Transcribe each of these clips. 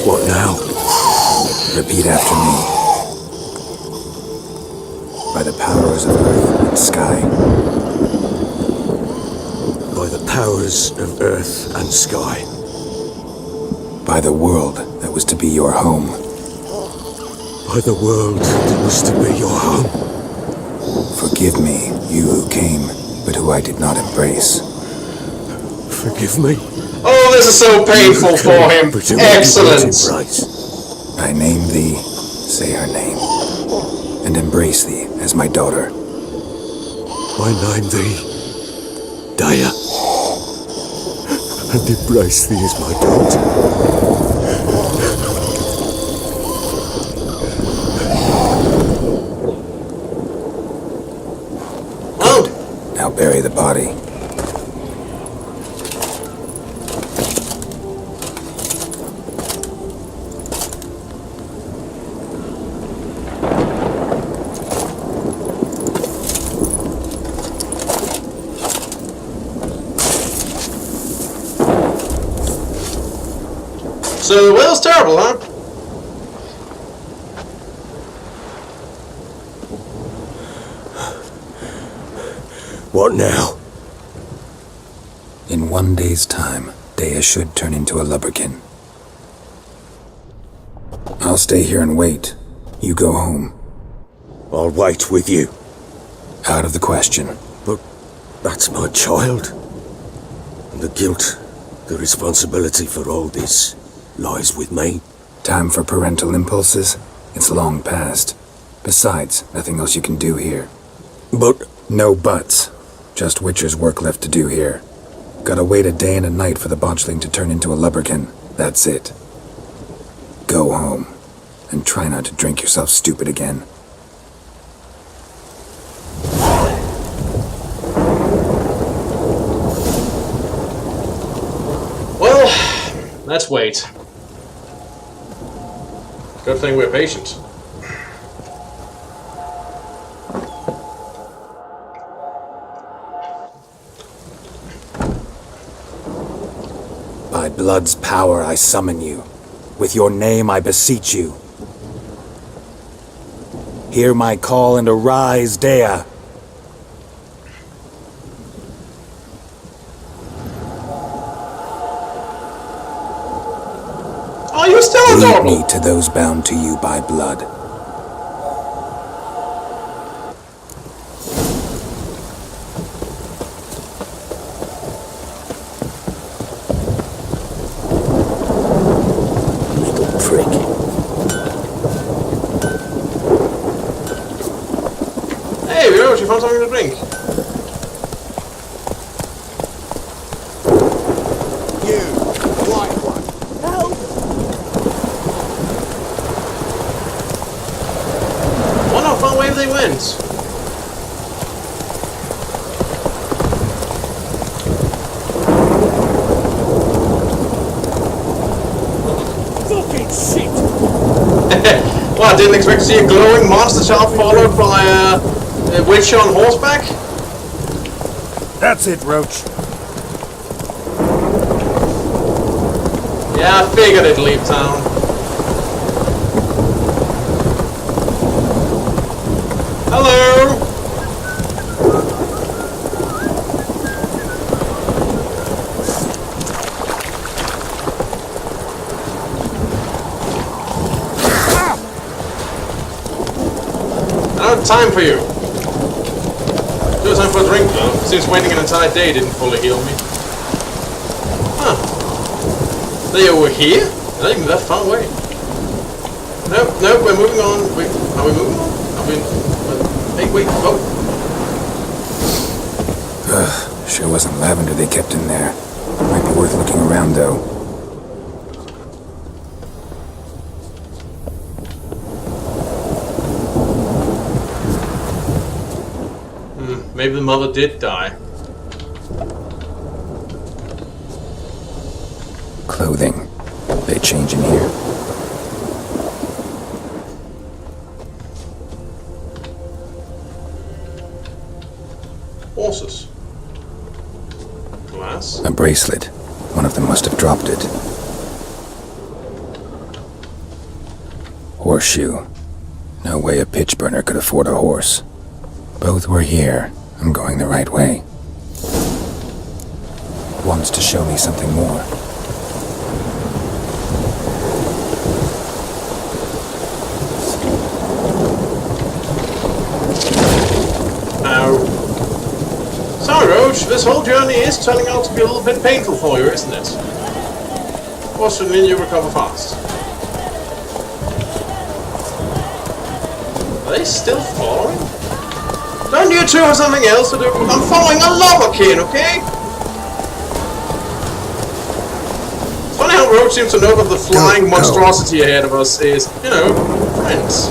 What now? Repeat after me. By the powers of earth and sky. By the powers of earth and sky. By the world that was to be your home. By the world that was to be your home. Forgive me, you who came, but who I did not embrace. Forgive me. Oh, this is so painful for him. Excellent. I name thee, say her name, and embrace thee as my daughter. I name thee, Daya, and embrace thee as my daughter. Now bury the body. So the whale's terrible, huh? What now? In 1 day's time, Daya should turn into a lubberkin. I'll stay here and wait. You go home. I'll wait with you. Out of the question. But that's my child. And the guilt, the responsibility for all this lies with me. Time for parental impulses? It's long past. Besides, nothing else you can do here. But... No buts. Just Witcher's work left to do here. Gotta wait a day and a night for the botchling to turn into a lubberkin. That's it. Go home. And try not to drink yourself stupid again. Well, let's wait. Good thing we're patient. By blood's power I summon you. With your name I beseech you. Hear my call and arise, Daya. Oh, you're still Lead adorable. me to those bound to you by blood. Hey, we found something to drink. You, white one. Help! Wonder how far away they went. Fucking shit! Well, I didn't expect to see a glowing monster child followed by a witch on horseback. That's it, Roach. Yeah, I figured it'd leave town. Hello! I don't have time for you. No time for a drink though, since waiting an entire day didn't fully heal me. Huh. They were here? Not even that far away. Nope, nope, we're moving on. Wait, are we moving on? Are we... Hey, wait, oh. Sure wasn't lavender they kept in there. Might be worth looking around, though. Maybe the mother did die. Clothing. They change in here. Horses. Glass. A bracelet. One of them must have dropped it. Horseshoe. No way a pitch burner could afford a horse. Both were here. I'm going the right way. Wants to show me something more. Sorry, Roach, this whole journey is turning out to be a little bit painful for you, isn't it? Fortunately, you recover fast. Are they still following? Don't you two have something else to do? I'm following a lubberkin, okay? It's funny how Roach seems to know that the flying monstrosity ahead of us is, you know, friends.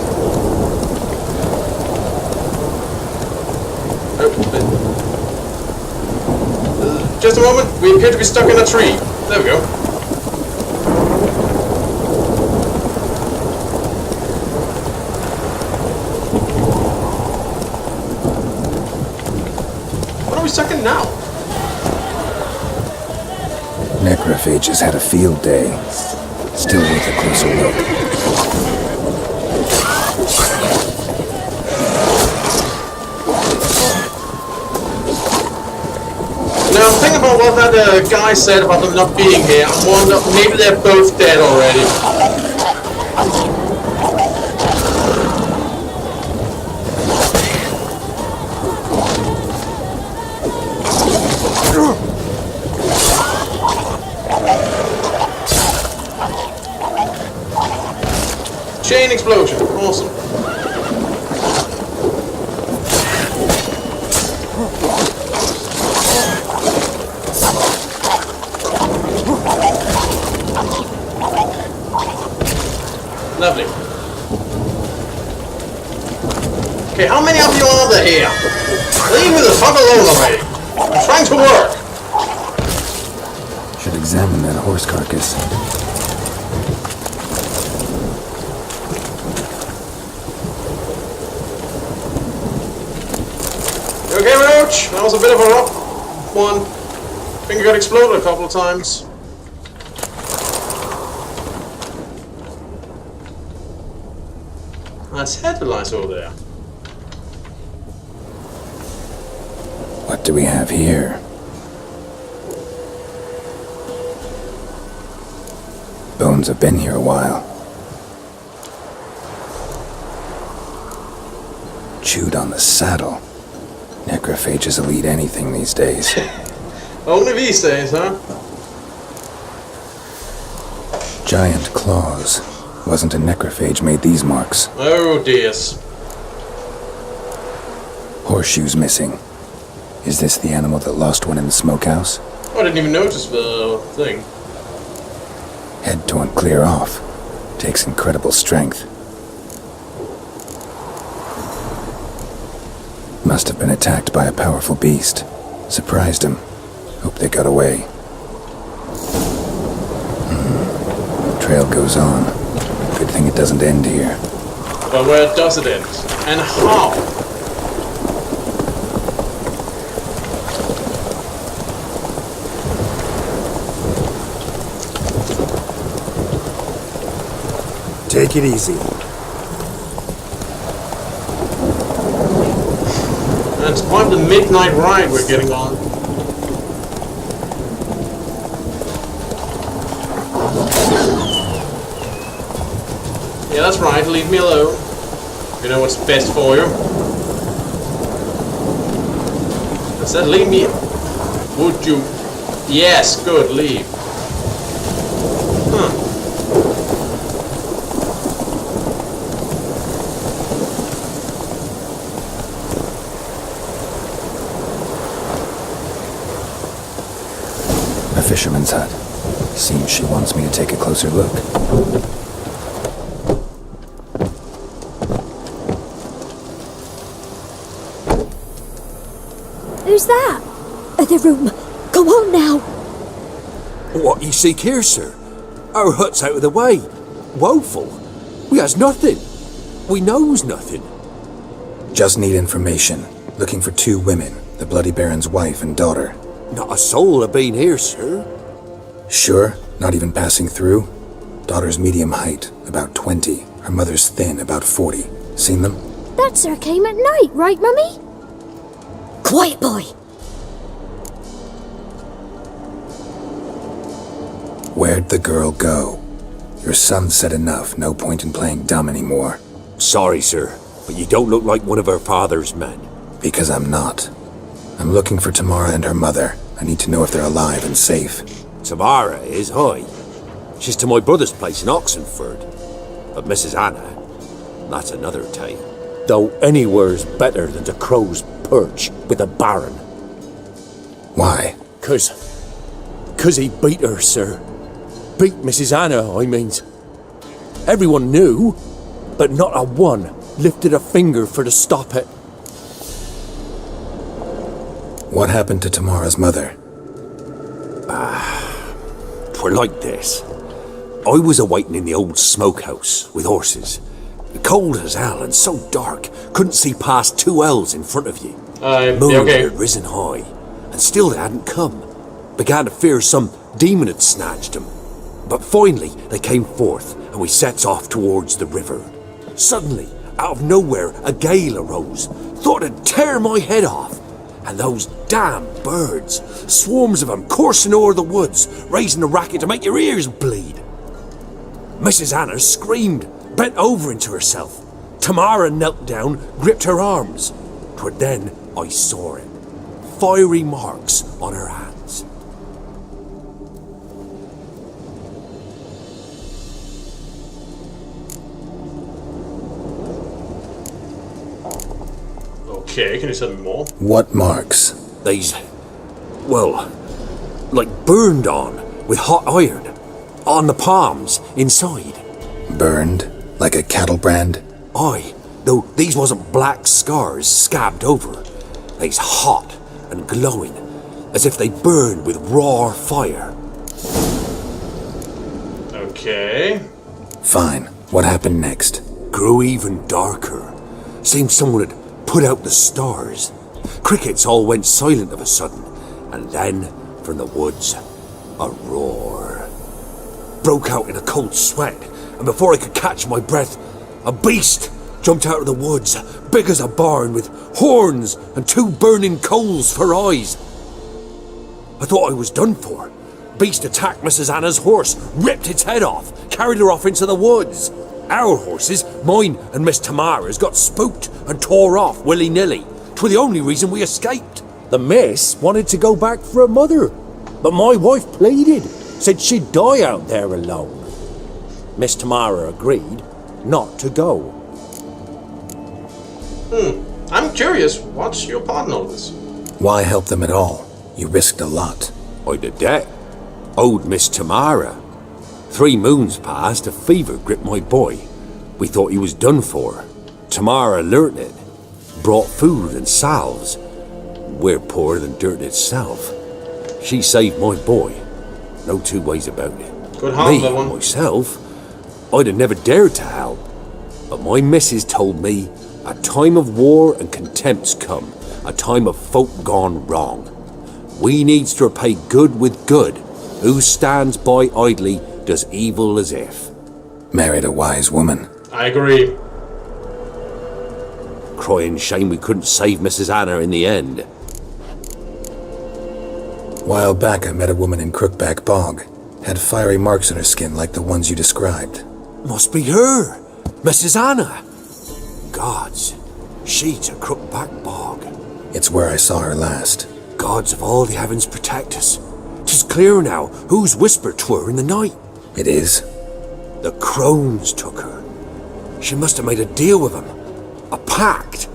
Just a moment, we appear to be stuck in a tree. There we go. What are we stuck in now? Necrophages had a field day. Still worth a closer look. Now, think about what that guy said about them not being here. I wonder, maybe they're both dead already. Chain explosion. Awesome. Lovely. Okay, how many of you are there here? Leave me the fuck alone already. I'm trying to work. Should examine that horse carcass. You okay, Roach? That was a bit of a rough one. Finger got exploded a couple of times. That's headlights over there. What do we have here? Bones have been here a while. Chewed on the saddle. Necrophages will eat anything these days. Only these days, huh? Giant claws. Wasn't a necrophage made these marks. Oh dears. Horseshoes missing. Is this the animal that lost one in the smokehouse? Oh, I didn't even notice the thing. Head torn clear off. Takes incredible strength. Must have been attacked by a powerful beast. Surprised him. Hope they got away. Trail goes on. Good thing it doesn't end here. But where does it end? And how? Take it easy. And it's quite the midnight ride we're getting on. Yeah, that's right, leave me alone. You know what's best for you. I said leave me... Would you... Yes, good, leave. Huh. A fisherman's hut. Seems she wants me to take a closer look. Who's that? The room. Go on now. What you seek here, sir? Our hut's out of the way. Woeful. We has nothing. We knows nothing. Just need information. Looking for 2 women. The Bloody Baron's wife and daughter. Not a soul have been here, sir. Sure? Not even passing through? Daughter's medium height. About 20. Her mother's thin, about 40. Seen them? That sir came at night, right, Mummy? Quiet, boy. Where'd the girl go? Your son said enough. No point in playing dumb anymore. Sorry, sir, but you don't look like one of her father's men. Because I'm not. I'm looking for Tamara and her mother. I need to know if they're alive and safe. Tamara is, aye. She's to my brother's place in Oxenford. But Mrs. Anna, that's another tale. Though anywhere's better than the Crow's Perch with the Baron. Why? 'Cause he beat her, sir. Beat Mrs. Anna, I means. Everyone knew, but not a one lifted a finger for to stop it. What happened to Tamara's mother? 'Twere like this. I was awaiting in the old smokehouse with horses. Cold as hell and so dark, couldn't see past 2 ells in front of you. Moon yeah, okay. had risen high, and still they hadn't come. Began to fear some demon had snatched them. But finally they came forth, and we sets off towards the river. Suddenly, out of nowhere, a gale arose. Thought it'd tear my head off. And those damn birds, swarms of them coursing o'er the woods, raising a racket to make your ears bleed. Mrs. Anna screamed, bent over into herself. Tamara knelt down, gripped her arms. 'Twere then I saw it. Fiery marks on her hands. Okay, can you tell me more? What marks? They's, well, like burned on with hot iron. On the palms, inside. Burned? Like a cattle brand? Aye, though these wasn't black scars scabbed over. They's hot and glowing, as if they burned with raw fire. Okay. Fine. What happened next? Grew even darker. Seemed someone had put out the stars. Crickets all went silent of a sudden, and then, from the woods, a roar. Broke out in a cold sweat, and before I could catch my breath, a beast jumped out of the woods, big as a barn, with horns and 2 burning coals for eyes. I thought I was done for. Beast attacked Mrs. Anna's horse, ripped its head off, carried her off into the woods. Our horses, mine and Miss Tamara's, got spooked and tore off willy-nilly. 'Twere the only reason we escaped. The miss wanted to go back for her mother, but my wife pleaded, said she'd die out there alone. Miss Tamara agreed not to go. I'm curious, what's your part in all this? Why help them at all? You risked a lot. I'd a debt. Owed Miss Tamara. 3 moons passed, a fever gripped my boy. We thought he was done for. Tamara learnt it. Brought food and salves. We're poorer than dirt itself. She saved my boy. No 2 ways about it. Good help, Me, that one. myself, I'd have never dared to help. But my missus told me a time of war and contempt's come. A time of folk gone wrong. We needs to repay good with good. Who stands by idly does evil as if. Married a wise woman. I agree. Crying shame we couldn't save Mrs. Anna in the end. While back I met a woman in Crookback Bog. Had fiery marks on her skin like the ones you described. Must be her, Mrs. Anna. Gods, she to Crookback Bog. It's where I saw her last. Gods of all the heavens protect us. 'Tis clear now whose whisper 'twere in the night. It is? The crones took her. She must have made a deal with them. A pact.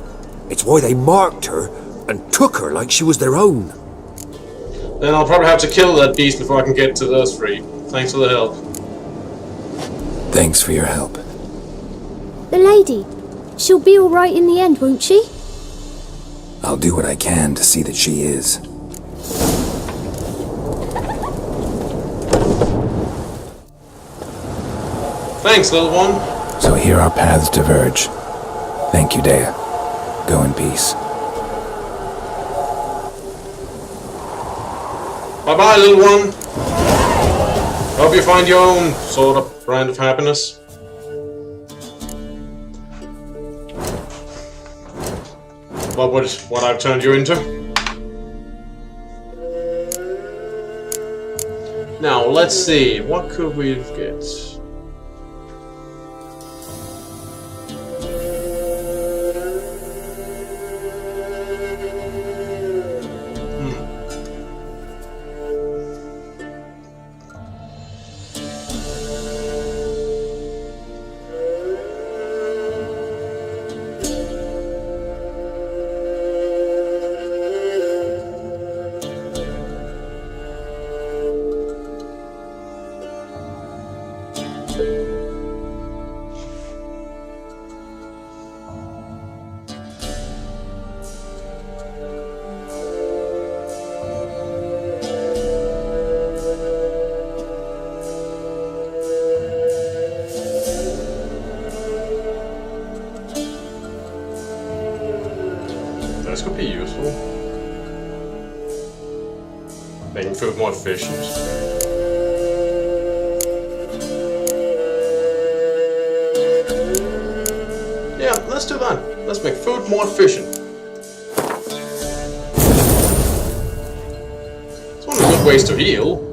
It's why they marked her and took her like she was their own. Then I'll probably have to kill that beast before I can get to those 3. Thanks for the help. Thanks for your help. The lady. She'll be all right in the end, won't she? I'll do what I can to see that she is. Thanks, little one. So here our paths diverge. Thank you, Dea. Go in peace. Bye-bye, little one. Hope you find your own sort of brand of happiness. what I've turned you into. Now, let's see, what could we get? This could be useful. Making food more efficient. Yeah, let's do that. Let's make food more efficient. It's one of the good ways to heal.